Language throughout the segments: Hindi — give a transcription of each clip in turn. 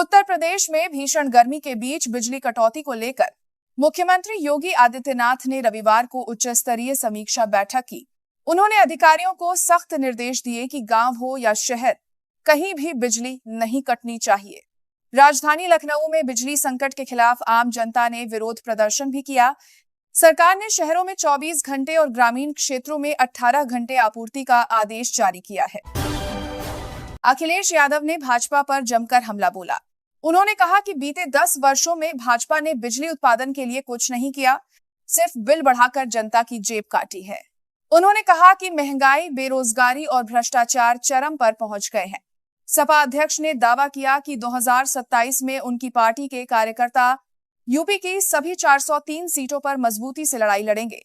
उत्तर प्रदेश में भीषण गर्मी के बीच बिजली कटौती को लेकर मुख्यमंत्री योगी आदित्यनाथ ने रविवार को उच्च स्तरीय समीक्षा बैठक की। उन्होंने अधिकारियों को सख्त निर्देश दिए कि गांव हो या शहर, कहीं भी बिजली नहीं कटनी चाहिए। राजधानी लखनऊ में बिजली संकट के खिलाफ आम जनता ने विरोध प्रदर्शन भी किया। सरकार ने शहरों में 24 घंटे और ग्रामीण क्षेत्रों में 18 घंटे आपूर्ति का आदेश जारी किया है। अखिलेश यादव ने भाजपा पर जमकर हमला बोला। उन्होंने कहा कि बीते 10 वर्षों में भाजपा ने बिजली उत्पादन के लिए कुछ नहीं किया, सिर्फ बिल बढ़ाकर जनता की जेब काटी है। उन्होंने कहा कि महंगाई, बेरोजगारी और भ्रष्टाचार चरम पर पहुंच गए हैं। सपा अध्यक्ष ने दावा किया कि 2027 में उनकी पार्टी के कार्यकर्ता यूपी की सभी 403 सीटों पर मजबूती से लड़ाई लड़ेंगे।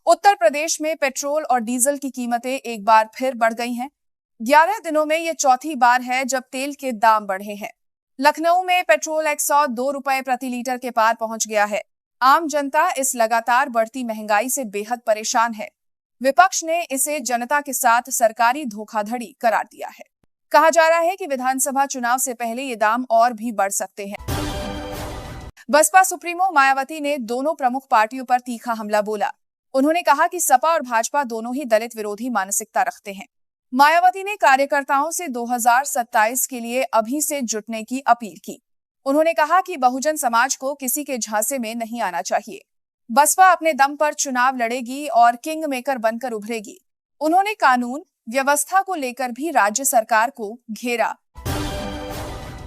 उत्तर प्रदेश में पेट्रोल और डीजल की कीमतें एक बार फिर बढ़ गई हैं। 11 दिनों में यह चौथी बार है जब तेल के दाम बढ़े हैं। लखनऊ में पेट्रोल 102 रुपए प्रति लीटर के पार पहुंच गया है। आम जनता इस लगातार बढ़ती महंगाई से बेहद परेशान है। विपक्ष ने इसे जनता के साथ सरकारी धोखाधड़ी करार दिया है। कहा जा रहा है कि विधानसभा चुनाव से पहले ये दाम और भी बढ़ सकते हैं। बसपा सुप्रीमो मायावती ने दोनों प्रमुख पार्टियों पर तीखा हमला बोला। उन्होंने कहा कि सपा और भाजपा दोनों ही दलित विरोधी मानसिकता रखते हैं। मायावती ने कार्यकर्ताओं से 2027 के लिए अभी से जुटने की अपील की। उन्होंने कहा कि बहुजन समाज को किसी के झांसे में नहीं आना चाहिए। बसपा अपने दम पर चुनाव लड़ेगी और किंग मेकर बनकर उभरेगी। उन्होंने कानून व्यवस्था को लेकर भी राज्य सरकार को घेरा।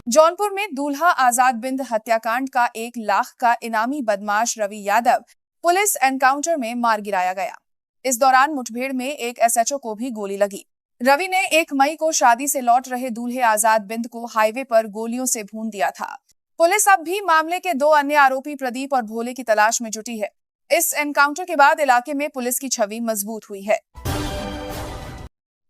जौनपुर में दूल्हा आजाद बिंद हत्याकांड का 1 लाख का इनामी बदमाश रवि यादव पुलिस एनकाउंटर में मार गिराया गया। इस दौरान मुठभेड़ में एक एसएचओ को भी गोली लगी। रवि ने 1 मई को शादी से लौट रहे दूल्हे आजाद बिंद को हाईवे पर गोलियों से भून दिया था। पुलिस अब भी मामले के 2 अन्य आरोपी प्रदीप और भोले की तलाश में जुटी है। इस एनकाउंटर के बाद इलाके में पुलिस की छवि मजबूत हुई है।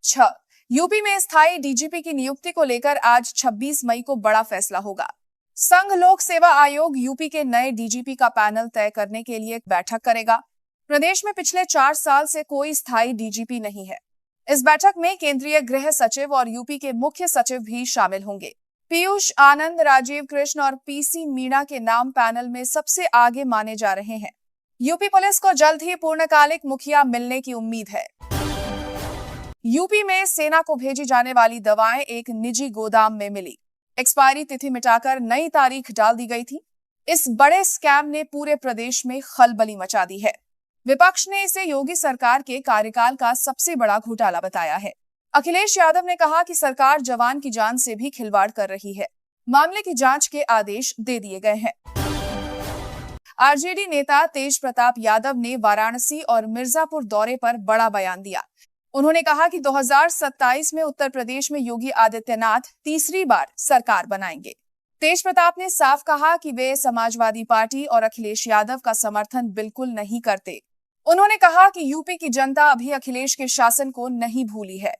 6. यूपी में स्थायी डीजीपी की नियुक्ति को लेकर आज 26 मई को बड़ा फैसला होगा। संघ लोक सेवा आयोग यूपी के नए डीजीपी का पैनल तय करने के लिए बैठक करेगा। प्रदेश में पिछले 4 साल से कोई स्थायी डीजीपी नहीं है। इस बैठक में केंद्रीय गृह सचिव और यूपी के मुख्य सचिव भी शामिल होंगे। पीयूष आनंद, राजीव कृष्ण और पीसी मीणा के नाम पैनल में सबसे आगे माने जा रहे हैं। यूपी पुलिस को जल्द ही पूर्णकालिक मुखिया मिलने की उम्मीद है। यूपी में सेना को भेजी जाने वाली दवाएं एक निजी गोदाम में मिली। एक्सपायरी तिथि मिटाकर नई तारीख डाल दी गई थी। इस बड़े स्कैम ने पूरे प्रदेश में खलबली मचा दी है। विपक्ष ने इसे योगी सरकार के कार्यकाल का सबसे बड़ा घोटाला बताया है। अखिलेश यादव ने कहा कि सरकार जवान की जान से भी खिलवाड़ कर रही है। मामले की जांच के आदेश दे दिए गए हैं। आरजेडी नेता तेज प्रताप यादव ने वाराणसी और मिर्जापुर दौरे पर बड़ा बयान दिया। उन्होंने कहा कि 2027 में उत्तर प्रदेश में योगी आदित्यनाथ तीसरी बार सरकार बनाएंगे। तेज प्रताप ने साफ कहा कि वे समाजवादी पार्टी और अखिलेश यादव का समर्थन बिल्कुल नहीं करते। उन्होंने कहा कि यूपी की जनता अभी अखिलेश के शासन को नहीं भूली है।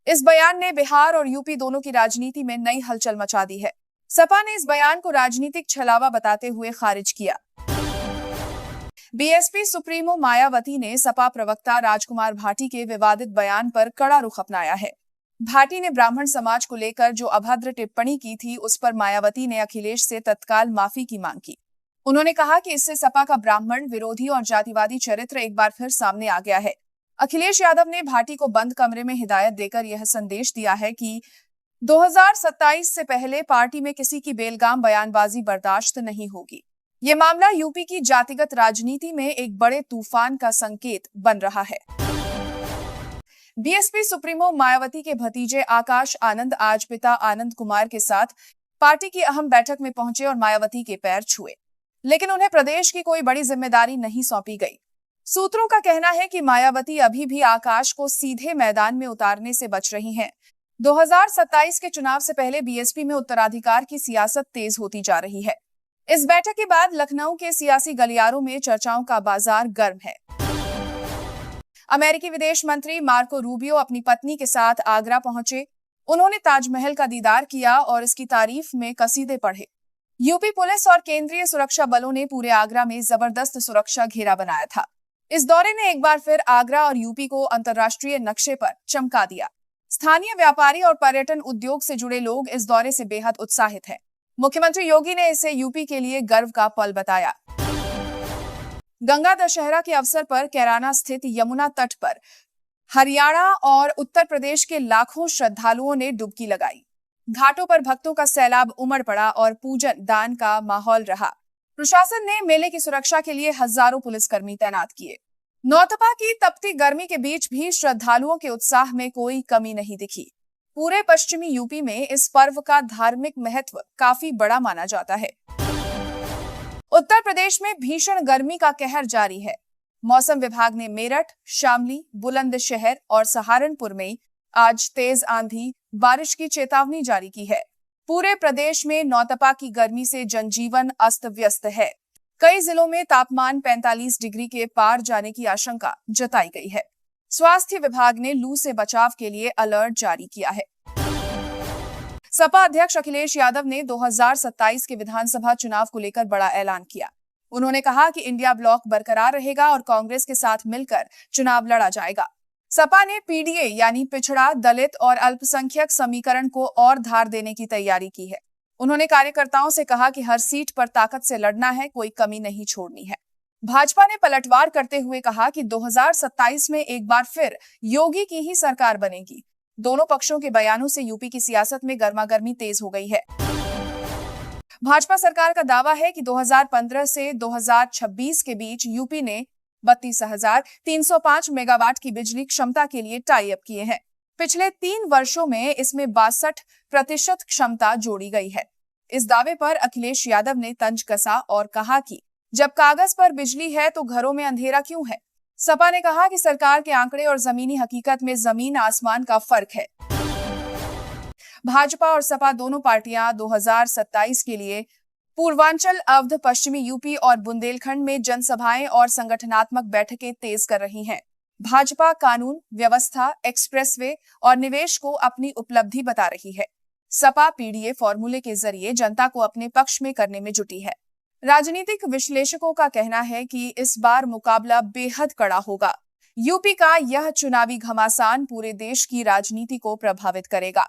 इस बयान ने बिहार और यूपी दोनों की राजनीति में नई हलचल मचा दी है। सपा ने इस बयान को राजनीतिक छलावा बताते हुए खारिज किया। बीएसपी सुप्रीमो मायावती ने सपा प्रवक्ता राजकुमार भाटी के विवादित बयान पर कड़ा रुख अपनाया है। भाटी ने ब्राह्मण समाज को लेकर जो अभद्र टिप्पणी की थी, उस पर मायावती ने अखिलेश से तत्काल माफी की मांग की। उन्होंने कहा कि इससे सपा का ब्राह्मण विरोधी और जातिवादी चरित्र एक बार फिर सामने आ गया है। अखिलेश यादव ने भाटी को बंद कमरे में हिदायत देकर यह संदेश दिया है कि 2027 से पहले पार्टी में किसी की बेलगाम बयानबाजी बर्दाश्त नहीं होगी। ये मामला यूपी की जातिगत राजनीति में एक बड़े तूफान का संकेत बन रहा है। बीएसपी सुप्रीमो मायावती के भतीजे आकाश आनंद आज पिता आनंद कुमार के साथ पार्टी की अहम बैठक में पहुंचे और मायावती के पैर छुए, लेकिन उन्हें प्रदेश की कोई बड़ी जिम्मेदारी नहीं सौंपी गई। सूत्रों का कहना है कि मायावती अभी भी आकाश को सीधे मैदान में उतारने से बच रही हैं। 2027 के चुनाव से पहले बीएसपी में उत्तराधिकार की सियासत तेज होती जा रही है। इस बैठक के बाद लखनऊ के सियासी गलियारों में चर्चाओं का बाजार गर्म है। अमेरिकी विदेश मंत्री मार्को रूबियो अपनी पत्नी के साथ आगरा पहुंचे। उन्होंने ताजमहल का दीदार किया और इसकी तारीफ में कसीदे पढ़े। यूपी पुलिस और केंद्रीय सुरक्षा बलों ने पूरे आगरा में जबरदस्त सुरक्षा घेरा बनाया था। इस दौरे ने एक बार फिर आगरा और यूपी को अंतर्राष्ट्रीय नक्शे पर चमका दिया। स्थानीय व्यापारी और पर्यटन उद्योग से जुड़े लोग इस दौरे से बेहद उत्साहित हैं। मुख्यमंत्री योगी ने इसे यूपी के लिए गर्व का पल बताया। गंगा दशहरा के अवसर पर कैराना स्थित यमुना तट पर हरियाणा और उत्तर प्रदेश के लाखों श्रद्धालुओं ने डुबकी लगाई। घाटों पर भक्तों का सैलाब उमड़ पड़ा और पूजन दान का माहौल रहा। प्रशासन ने मेले की सुरक्षा के लिए हजारों पुलिसकर्मी तैनात किए। नौतपा की तपती गर्मी के बीच भी श्रद्धालुओं के उत्साह में कोई कमी नहीं दिखी। पूरे पश्चिमी यूपी में इस पर्व का धार्मिक महत्व काफी बड़ा माना जाता है। उत्तर प्रदेश में भीषण गर्मी का कहर जारी है। मौसम विभाग ने मेरठ, शामली, बुलंदशहर और सहारनपुर में आज तेज आंधी, बारिश की चेतावनी जारी की है। पूरे प्रदेश में नौतपा की गर्मी से जनजीवन अस्त व्यस्त है। कई जिलों में तापमान 45 डिग्री के पार जाने की आशंका जताई गई है। स्वास्थ्य विभाग ने लू से बचाव के लिए अलर्ट जारी किया है। सपा अध्यक्ष अखिलेश यादव ने 2027 के विधानसभा चुनाव को लेकर बड़ा ऐलान किया। उन्होंने कहा कि इंडिया ब्लॉक बरकरार रहेगा और कांग्रेस के साथ मिलकर चुनाव लड़ा जाएगा। सपा ने पीडीए यानी पिछड़ा, दलित और अल्पसंख्यक समीकरण को और धार देने की तैयारी की है। उन्होंने कार्यकर्ताओं से कहा कि हर सीट पर ताकत से लड़ना है, कोई कमी नहीं छोड़नी है। भाजपा ने पलटवार करते हुए कहा कि 2027 में एक बार फिर योगी की ही सरकार बनेगी। दोनों पक्षों के बयानों से यूपी की सियासत में गर्मागर्मी तेज हो गई है। भाजपा सरकार का दावा है कि 2015 से 2026 के बीच यूपी ने 32,305 मेगावाट की बिजली क्षमता के लिए टाई अप किए हैं। पिछले 3 वर्षों में इसमें 62% क्षमता जोड़ी गई है। इस दावे पर अखिलेश यादव ने तंज कसा और कहा कि जब कागज पर बिजली है तो घरों में अंधेरा क्यों है। सपा ने कहा कि सरकार के आंकड़े और जमीनी हकीकत में जमीन आसमान का फर्क है। भाजपा और सपा दोनों पार्टियां 2027 के लिए पूर्वांचल, अवध, पश्चिमी यूपी और बुंदेलखंड में जनसभाएं और संगठनात्मक बैठकें तेज कर रही हैं। भाजपा कानून व्यवस्था, एक्सप्रेसवे और निवेश को अपनी उपलब्धि बता रही है। सपा पीडीए फॉर्मूले के जरिए जनता को अपने पक्ष में करने में जुटी है। राजनीतिक विश्लेषकों का कहना है कि इस बार मुकाबला बेहद कड़ा होगा। यूपी का यह चुनावी घमासान पूरे देश की राजनीति को प्रभावित करेगा।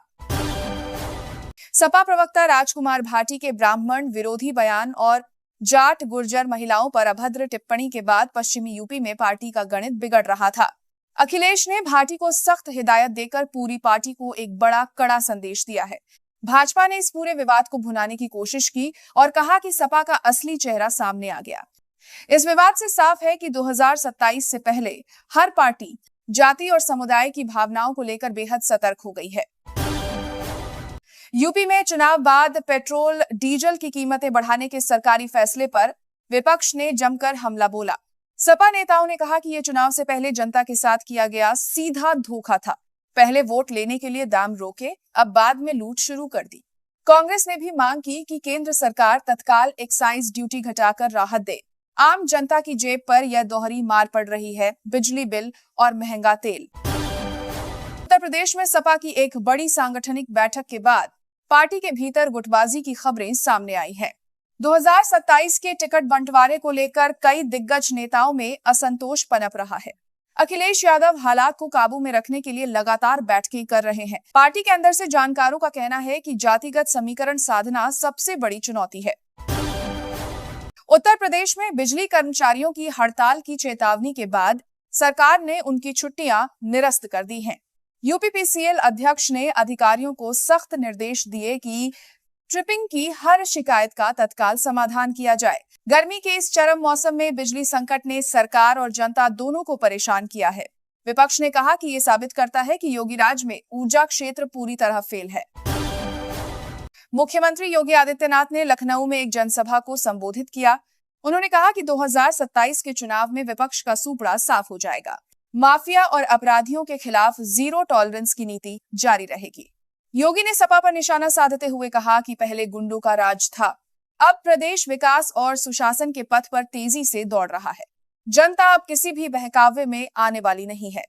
सपा प्रवक्ता राजकुमार भाटी के ब्राह्मण विरोधी बयान और जाट गुर्जर महिलाओं पर अभद्र टिप्पणी के बाद पश्चिमी यूपी में पार्टी का गणित बिगड़ रहा था। अखिलेश ने भाटी को सख्त हिदायत देकर पूरी पार्टी को एक बड़ा कड़ा संदेश दिया है। भाजपा ने इस पूरे विवाद को भुनाने की कोशिश की और कहा कि सपा का असली चेहरा सामने आ गया। इस विवाद से साफ है कि 2027 से पहले हर पार्टी जाति और समुदाय की भावनाओं को लेकर बेहद सतर्क हो गई है। यूपी में चुनाव बाद पेट्रोल डीजल की कीमतें बढ़ाने के सरकारी फैसले पर विपक्ष ने जमकर हमला बोला। सपा नेताओं ने कहा कि यह चुनाव से पहले जनता के साथ किया गया सीधा धोखा था। पहले वोट लेने के लिए दाम रोके, अब बाद में लूट शुरू कर दी। कांग्रेस ने भी मांग की कि केंद्र सरकार तत्काल एक्साइज ड्यूटी घटाकर राहत दे। आम जनता की जेब पर यह दोहरी मार पड़ रही है, बिजली बिल और महंगा तेल। उत्तर प्रदेश में सपा की एक बड़ी सांगठनिक बैठक के बाद पार्टी के भीतर गुटबाजी की खबरें सामने आई हैं। 2027 के टिकट बंटवारे को लेकर कई दिग्गज नेताओं में असंतोष पनप रहा है। अखिलेश यादव हालात को काबू में रखने के लिए लगातार बैठकें कर रहे हैं। पार्टी के अंदर से जानकारों का कहना है कि जातिगत समीकरण साधना सबसे बड़ी चुनौती है। उत्तर प्रदेश में बिजली कर्मचारियों की हड़ताल की चेतावनी के बाद सरकार ने उनकी छुट्टियां निरस्त कर दी हैं। यूपीपीसीएल अध्यक्ष ने अधिकारियों को सख्त निर्देश दिए कि ट्रिपिंग की हर शिकायत का तत्काल समाधान किया जाए। गर्मी के इस चरम मौसम में बिजली संकट ने सरकार और जनता दोनों को परेशान किया है। विपक्ष ने कहा कि यह साबित करता है कि योगी राज में ऊर्जा क्षेत्र पूरी तरह फेल है। मुख्यमंत्री योगी आदित्यनाथ ने लखनऊ में एक जनसभा को संबोधित किया। उन्होंने कहा कि 2027 के चुनाव में विपक्ष का सूपड़ा साफ हो जाएगा। माफिया और अपराधियों के खिलाफ जीरो टॉलरेंस की नीति जारी रहेगी। योगी ने सपा पर निशाना साधते हुए कहा कि पहले गुंडों का राज था, अब प्रदेश विकास और सुशासन के पथ पर तेजी से दौड़ रहा है। जनता अब किसी भी बहकावे में आने वाली नहीं है।